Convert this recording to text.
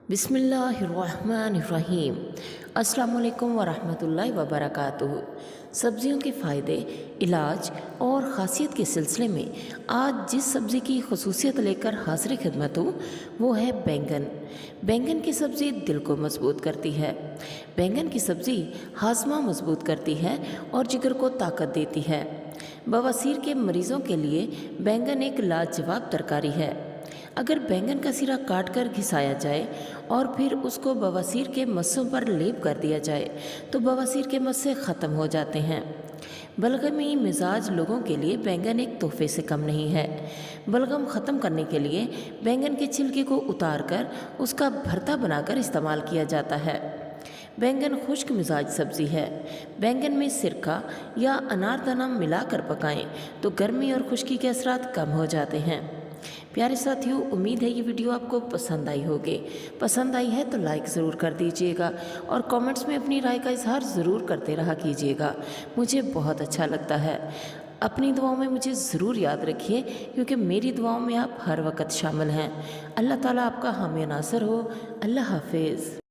बिस्मिल्लाहिर्रहमानिर्रहीम। अस्सलाम वालेकुम वरहमतुल्लाहि वबरकातुहू। सब्ज़ियों के फ़ायदे, इलाज और ख़ासियत के सिलसिले में आज जिस सब्ज़ी की खसूसियत लेकर हाज़िर खिदमत हूँ वो है बैंगन। बैंगन की सब्ज़ी दिल को मजबूत करती है। बैंगन की सब्ज़ी हाजमा मजबूत करती है और जिगर को ताकत देती है। बवासीर के मरीज़ों के लिए बैंगन एक लाजवाब तरकारी है। अगर बैंगन का सिरा काट कर घिसाया जाए और फिर उसको बवासीर के मस्सों पर लेप कर दिया जाए तो बवासीर के मस्से ख़त्म हो जाते हैं। बलगमी मिजाज लोगों के लिए बैंगन एक तोहफे से कम नहीं है। बलगम ख़त्म करने के लिए बैंगन के छिलके को उतार कर उसका भरता बनाकर इस्तेमाल किया जाता है। बैंगन खुश्क मिजाज सब्ज़ी है। बैंगन में सिरका या अनारदाना मिलाकर पकाएं तो गर्मी और खुश्की के असरात कम हो जाते हैं। प्यारे साथियों, उम्मीद है ये वीडियो आपको पसंद आई होगी। पसंद आई है तो लाइक ज़रूर कर दीजिएगा और कमेंट्स में अपनी राय का इजहार ज़रूर करते रहा कीजिएगा, मुझे बहुत अच्छा लगता है। अपनी दुआओं में मुझे ज़रूर याद रखिए क्योंकि मेरी दुआओं में आप हर वक्त शामिल हैं। अल्लाह ताला आपका हामी नासर हो। अल्लाह हाफिज़।